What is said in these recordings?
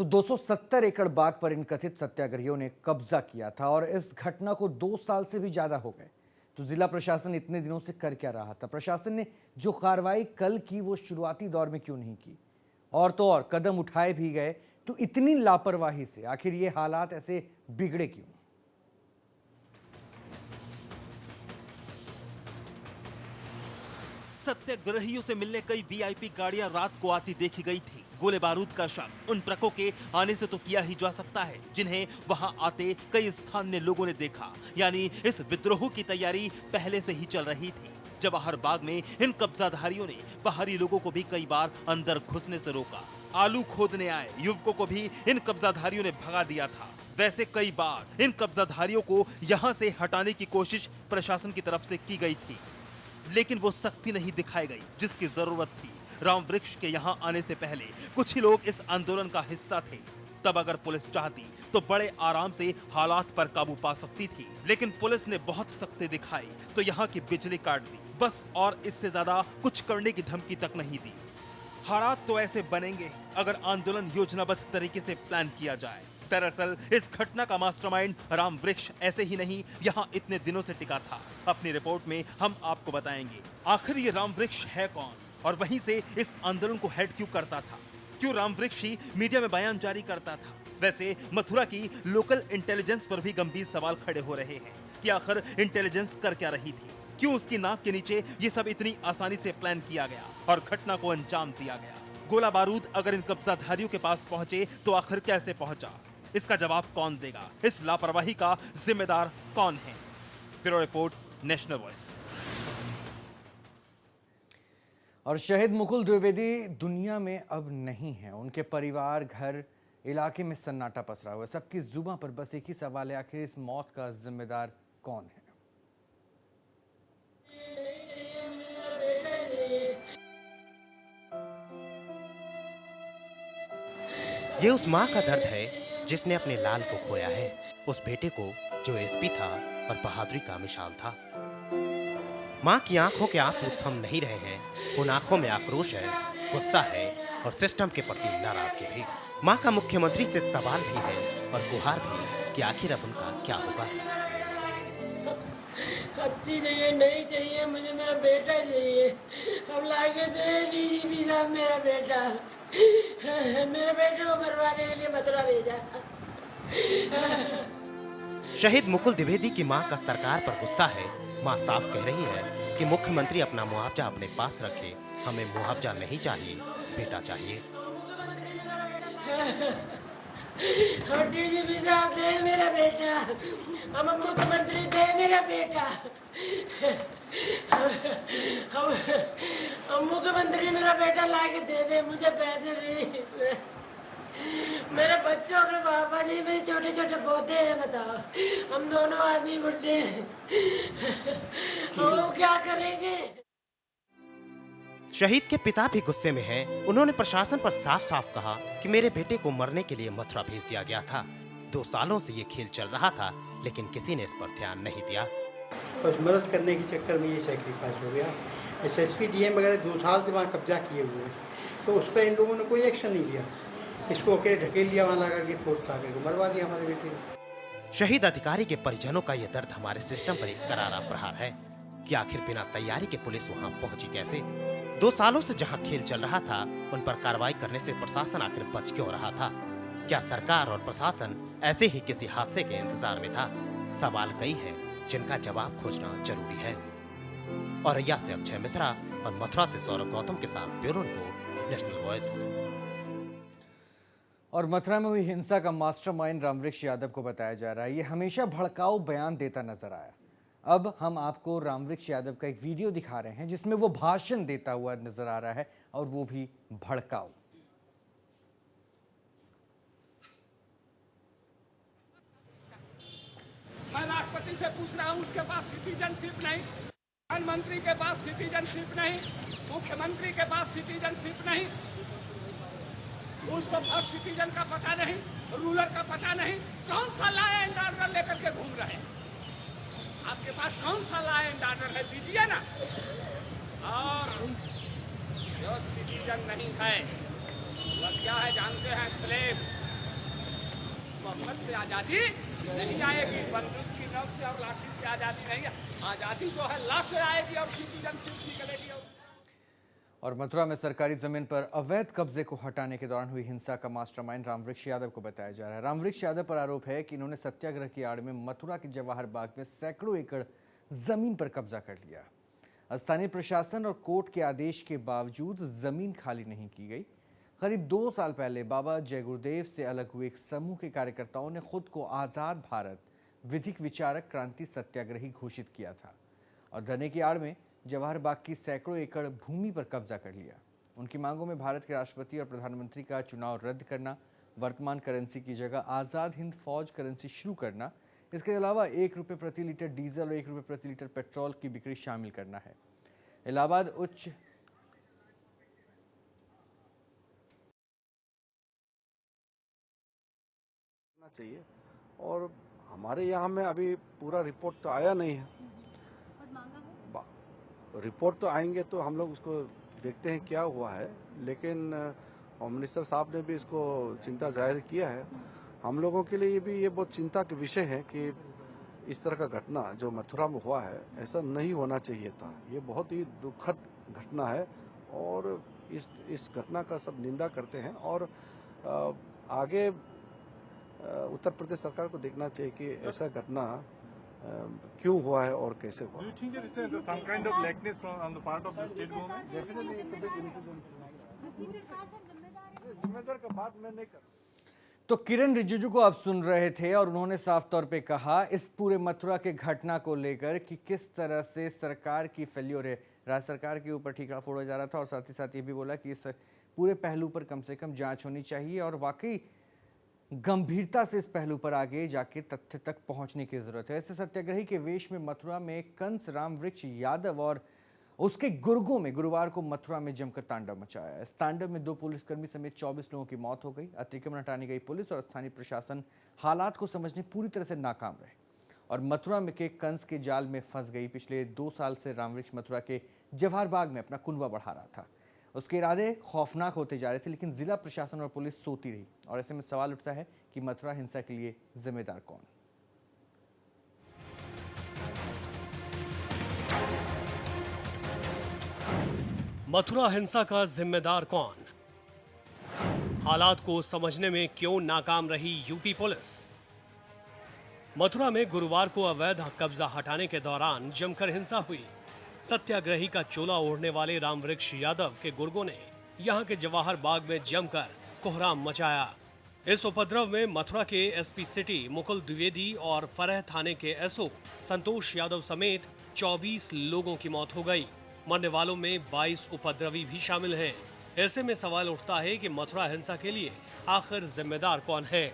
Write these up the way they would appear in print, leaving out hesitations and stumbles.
तो 270 एकड़ बाग पर इन कथित सत्याग्रहियों ने कब्जा किया था और इस घटना को 2 साल से भी ज्यादा हो गए। तो जिला प्रशासन इतने दिनों से कर क्या रहा था? प्रशासन ने जो कार्रवाई कल की वो शुरुआती दौर में क्यों नहीं की? और तो और कदम उठाए भी गए तो इतनी लापरवाही से आखिर ये हालात ऐसे बिगड़े क्यों? सत्याग्रहियों से मिलने कई वीआईपी गाड़ियां रात को आती देखी गई थी। गोले बारूद का शक उन ट्रकों के आने से तो किया ही जा सकता है जिन्हें वहां आते कई स्थानीय लोगों ने देखा। यानी इस विद्रोह की तैयारी पहले से ही चल रही थी। जवाहर बाग में इन कब्जाधारियों ने बाहरी लोगों को भी कई बार अंदर घुसने से रोका। आलू खोदने आए युवकों को भी इन कब्जाधारियों ने भगा दिया था। वैसे कई बार इन कब्जाधारियों को यहाँ से हटाने की कोशिश प्रशासन की तरफ से की गई थी, लेकिन वो सख्ती नहीं दिखाई गई जिसकी जरूरत थी। राम वृक्ष के यहाँ आने से पहले कुछ ही लोग इस आंदोलन का हिस्सा थे। तब अगर पुलिस चाहती तो बड़े आराम से हालात पर काबू पा सकती थी, लेकिन पुलिस ने बहुत सख्ती दिखाई तो यहाँ की बिजली काट दी बस, और इससे ज्यादा कुछ करने की धमकी तक नहीं दी। हालात तो ऐसे बनेंगे अगर आंदोलन योजनाबद्ध तरीके से प्लान किया जाए। दरअसल इस घटना का मास्टरमाइंड राम वृक्ष ऐसे ही नहीं यहाँ इतने दिनों से टिका था। अपनी रिपोर्ट में हम आपको बताएंगे आखिर ये राम वृक्ष है कौन और वहीं से इस आंदोलन को हेड क्यों करता था। क्यों राम वृक्ष ही मीडिया में बयान जारी करता था। वैसे मथुरा की लोकल इंटेलिजेंस पर भी गंभीर सवाल खड़े हो रहे हैं कि आखिर इंटेलिजेंस कर क्या रही थी। क्यों उसकी नाक के नीचे ये सब इतनी आसानी से प्लान किया गया और घटना को अंजाम दिया गया। गोला बारूद अगर इन कब्जाधारियों के पास पहुंचे तो आखिर कैसे पहुंचा, इसका जवाब कौन देगा? इस लापरवाही का जिम्मेदार कौन है? Bureau report, national voice. और शहीद मुकुल द्विवेदी दुनिया में अब नहीं है। उनके परिवार, घर, इलाके में सन्नाटा पसरा हुआ है। सबकी जुबां पर बस एक ही सवाल है, आखिर इस मौत का जिम्मेदार कौन है? ये उस माँ का दर्द है जिसने अपने लाल को खोया है, उस बेटे को जो एसपी था और बहादुरी का मिसाल था। माँ की आंखों के आंसू थम नहीं रहे हैं। उन आंखों में आक्रोश है, गुस्सा है और सिस्टम के प्रति नाराजगी भी। माँ का मुख्यमंत्री से सवाल भी है और गुहार भी कि आखिर अब उनका क्या होगा। सच्ची नहीं चाहिए, मुझे मेरा बेटा चाहिए। अब लाके दे डीजीपी साहब, मेरा बेटा, मेरे बेटे को मरवाने के लिए मथुरा भेजा। शहीद मुकुल द्विवेदी की मां का सरकार पर गुस्सा है। मां साफ कह रही है कि मुख्यमंत्री अपना मुआवजा अपने पास रखे। हमें मुआवजा नहीं चाहिए, बेटा चाहिए। डीजीपी साहब दे मेरा बेटा, हम मुख्यमंत्री दे मेरा बेटा, हम मुख्यमंत्री मेरा बेटा लाके दे मुझे पैसे नहीं। मेरे बच्चों के पापा जी, मेरे छोटे छोटे पोते हैं, बताओ हम दोनों आदमी बुढ़े हैं, हम क्या करेंगे? शहीद के पिता भी गुस्से में हैं। उन्होंने प्रशासन पर साफ साफ कहा कि मेरे बेटे को मरने के लिए मथुरा भेज दिया गया था। 2 सालों से ये खेल चल रहा था, लेकिन किसी ने इस पर ध्यान नहीं दिया। बस मदद करने के चक्कर में ये सैक्रिफाइस हो गया। एसएसपी डीएम वगैरह 2 साल से वहाँ कब्जा किए हुए हैं, तो उस पर इन लोगों ने कोई एक्शन नहीं लिया। इसको अकेले ढकेल दिया, वहाँ लगा के फोर्स आके को मरवा दिया हमारे बेटे को। शहीद अधिकारी के परिजनों का यह दर्द हमारे सिस्टम पर एक करारा प्रहार है कि आखिर बिना तैयारी के पुलिस वहां पहुंची कैसे। 2 सालों से जहां खेल चल रहा था, उन पर कार्रवाई करने से प्रशासन आखिर बच क्यों रहा था? क्या सरकार और प्रशासन ऐसे ही किसी हादसे के इंतजार में था? सवाल कई हैं जिनका जवाब खोजना जरूरी है। औरैया से अक्षय मिश्रा और मथुरा से सौरभ गौतम के साथ ब्यूरो रिपोर्ट, नेशनल वॉइस। और मथुरा में हुई हिंसा का मास्टरमाइंड रामवृक्ष यादव को बताया जा रहा है। ये हमेशा भड़काऊ बयान देता नजर आया। अब हम आपको रामवृक्ष यादव का एक वीडियो दिखा रहे हैं जिसमें वो भाषण देता हुआ नजर आ रहा है, और वो भी भड़काऊ। मैं राष्ट्रपति से पूछ रहा हूं, उसके पास सिटीजनशिप नहीं, प्रधानमंत्री के पास सिटीजनशिप नहीं, मुख्यमंत्री के पास सिटीजनशिप नहीं, उसको फर्स्ट सिटीजन का पता नहीं, रूलर का पता नहीं। कौन सा लॉ एंड ऑर्डर लेकर के घूम रहे हैं? आपके पास कौन सा लॉ एंड ऑर्डर है, दीजिए ना। और जो सिटीजन नहीं है वह क्या है जानते हैं? स्लेव। मोहब्बत से आजादी नहीं आएगी, बंदूक की नोक से और लाठी से आजादी नहीं है। आजादी जो है लाश से आएगी और सिटीजनशिप निकलेगी। और मथुरा में सरकारी जमीन पर अवैध कब्जे को हटाने के दौरान हुई हिंसा का मास्टरमाइंड रामवृक्ष यादव को बताया जा रहा है। रामवृक्ष यादव पर आरोप है कि इन्होंने सत्याग्रह की आड़ में मथुरा के जवाहर बाग में सैकड़ों एकड़ जमीन पर कब्जा कर लिया। स्थानीय प्रशासन और कोर्ट के आदेश के बावजूद जमीन खाली नहीं की गई। करीब 2 साल पहले बाबा जय गुरुदेव से अलग हुए एक समूह के कार्यकर्ताओं ने खुद को आजाद भारत विधिक विचारक क्रांति सत्याग्रही घोषित किया था और धरने की आड़ में जवाहर बाग की सैकड़ों एकड़ भूमि पर कब्जा कर लिया। उनकी मांगों में भारत के राष्ट्रपति और प्रधानमंत्री का चुनाव रद्द करना, वर्तमान करेंसी की जगह आज़ाद हिंद फौज करेंसी शुरू करना, इसके अलावा 1 रुपये प्रति लीटर डीजल और 1 रुपये प्रति लीटर पेट्रोल की बिक्री शामिल करना है। इलाहाबाद उच्च चाहिए और हमारे यहाँ में अभी पूरा रिपोर्ट तो आया नहीं है। रिपोर्ट तो आएंगे तो हम लोग उसको देखते हैं क्या हुआ है, लेकिन होम मिनिस्टर साहब ने भी इसको चिंता जाहिर किया है। हम लोगों के लिए ये बहुत चिंता के विषय है कि इस तरह का घटना जो मथुरा में हुआ है ऐसा नहीं होना चाहिए था। ये बहुत ही दुखद घटना है और इस घटना का सब निंदा करते हैं और आगे उत्तर प्रदेश सरकार को देखना चाहिए कि ऐसा घटना क्यों हुआ है और कैसे हुआ। जिम्मेदार का बात मैं नहीं कर। तो किरण रिजिजू को आप सुन रहे थे और उन्होंने साफ तौर पे कहा इस पूरे मथुरा के घटना को लेकर कि किस तरह से सरकार की फेल्योर है, राज्य सरकार के ऊपर ठीकरा फोड़ा जा रहा था और साथ ही साथ ये भी बोला कि इस पूरे पहलू पर कम से कम जांच होनी चाहिए और वाकई गंभीरता से इस पहलू पर आगे जाके तथ्य तक पहुंचने की जरूरत है। ऐसे सत्याग्रही के वेश में मथुरा में कंस रामवृक्ष यादव और उसके गुर्गों में गुरुवार को मथुरा में जमकर तांडव मचाया। इस तांडव में 2 पुलिसकर्मी समेत 24 लोगों की मौत हो गई। अतिक्रमण हटाने गई पुलिस और स्थानीय प्रशासन हालात को समझने पूरी तरह से नाकाम रहे और मथुरा में के कंस के जाल में फंस गई। पिछले 2 साल से रामवृक्ष मथुरा के जवाहर बाग में अपना कुनबा बढ़ा रहा था। उसके इरादे खौफनाक होते जा रहे थे, लेकिन जिला प्रशासन और पुलिस सोती रही और ऐसे में सवाल उठता है कि मथुरा हिंसा के लिए जिम्मेदार कौन। मथुरा हिंसा का जिम्मेदार कौन? हालात को समझने में क्यों नाकाम रही यूपी पुलिस? मथुरा में गुरुवार को अवैध कब्जा हटाने के दौरान जमकर हिंसा हुई। सत्याग्रही का चोला ओढ़ने वाले रामवृक्ष यादव के गुर्गों ने यहां के जवाहर बाग में जमकर कोहराम मचाया। इस उपद्रव में मथुरा के एसपी सिटी मुकुल द्विवेदी और फरह थाने के एसओ संतोष यादव समेत 24 लोगों की मौत हो गई। मरने वालों में 22 उपद्रवी भी शामिल हैं। ऐसे में सवाल उठता है कि मथुरा हिंसा के लिए आखिर जिम्मेदार कौन है?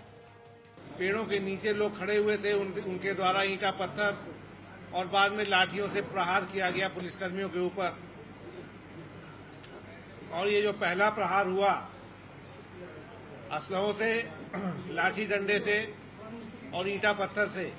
पेड़ों के नीचे लोग खड़े हुए थे, उनके द्वारा ईंटा पत्थर और बाद में लाठियों से प्रहार किया गया पुलिसकर्मियों के ऊपर। और ये जो पहला प्रहार हुआ असलहों से, लाठी डंडे से और ईंटा पत्थर से।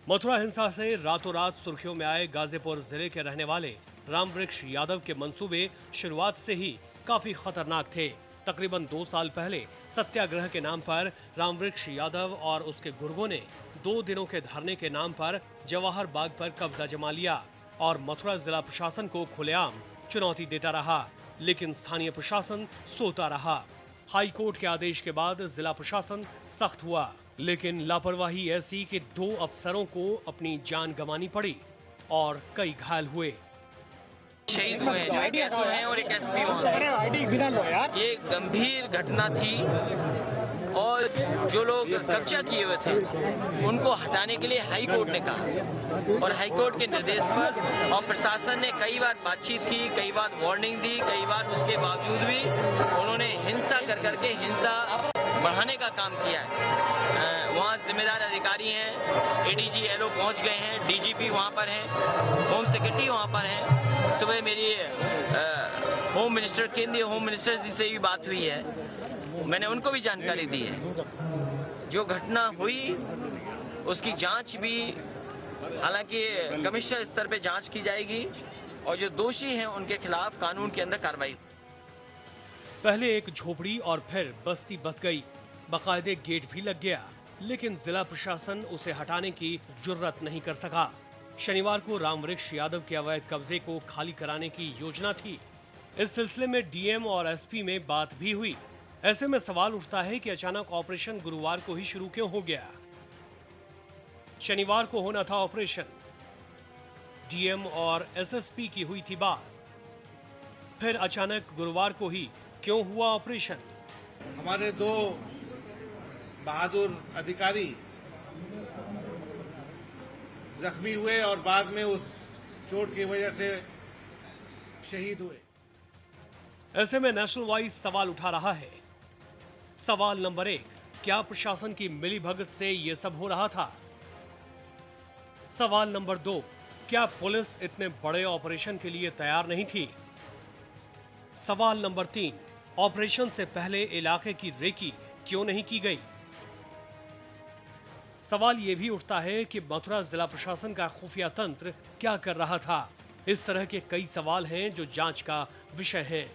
मथुरा हिंसा से रातों रात सुर्खियों में आए गाजीपुर जिले के रहने वाले रामवृक्ष यादव के मंसूबे शुरुआत से ही काफी खतरनाक थे। तकरीबन 2 साल पहले सत्याग्रह के नाम पर रामवृक्ष यादव और उसके गुर्गों ने 2 दिनों के धरने के नाम पर जवाहर बाग पर कब्जा जमा लिया और मथुरा जिला प्रशासन को खुलेआम चुनौती देता रहा, लेकिन स्थानीय प्रशासन सोता रहा। हाई कोर्ट के आदेश के बाद जिला प्रशासन सख्त हुआ, लेकिन लापरवाही ऐसी कि 2 अफसरों को अपनी जान गंवानी पड़ी और कई घायल हुए। शहीद हुए हैं, जो एक एसओ हैं और एक एसपी वहाँ। ये गंभीर घटना थी और जो लोग कब्जा किए हुए थे उनको हटाने के लिए हाई कोर्ट ने कहा और हाई कोर्ट के निर्देश पर और प्रशासन ने कई बार बातचीत की, कई बार वार्निंग दी, कई बार उसके बावजूद भी उन्होंने हिंसा कर करके हिंसा बढ़ाने का काम किया है। वहाँ जिम्मेदार अधिकारी हैं, एडीजी एलओ पहुँच गए हैं, डीजीपी वहाँ पर हैं, होम सेक्रेटरी वहाँ पर हैं। सुबह मेरी होम मिनिस्टर, केंद्रीय होम मिनिस्टर जी से भी बात हुई है, मैंने उनको भी जानकारी दी है। जो घटना हुई उसकी जांच भी, हालांकि कमिश्नर स्तर पे जांच की जाएगी और जो दोषी हैं उनके खिलाफ कानून के अंदर कार्रवाई। पहले एक झोपड़ी और फिर बस्ती बस गई। बाकायदे गेट भी लग गया, लेकिन जिला प्रशासन उसे हटाने की जुर्रत नहीं कर सका। शनिवार को रामवृक्ष यादव के अवैध कब्जे को खाली कराने की योजना थी। इस सिलसिले में डीएम और एसपी में बात भी हुई। ऐसे में सवाल उठता है कि अचानक ऑपरेशन गुरुवार को ही शुरू क्यों हो गया। शनिवार को होना था ऑपरेशन, डीएम और एसएसपी की हुई थी बात, फिर अचानक गुरुवार को ही क्यों हुआ ऑपरेशन। हमारे दो बहादुर अधिकारी जख्मी हुए और बाद में उस चोट की वजह से शहीद हुए। ऐसे में नेशनल वाइज सवाल उठा रहा है। सवाल नंबर 1, क्या प्रशासन की मिलीभगत से यह सब हो रहा था? सवाल नंबर 2, क्या पुलिस इतने बड़े ऑपरेशन के लिए तैयार नहीं थी? सवाल नंबर 3, ऑपरेशन से पहले इलाके की रेकी क्यों नहीं की गई? सवाल यह भी उठता है कि मथुरा जिला प्रशासन का खुफिया तंत्र क्या कर रहा था। इस तरह के कई सवाल हैं जो जांच का विषय हैं।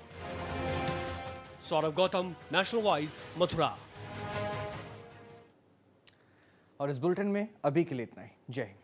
Saurabh Gautam, national voice, Mathura. और इस बुलेटिन में अभी के लिए इतना ही। जय हिंद।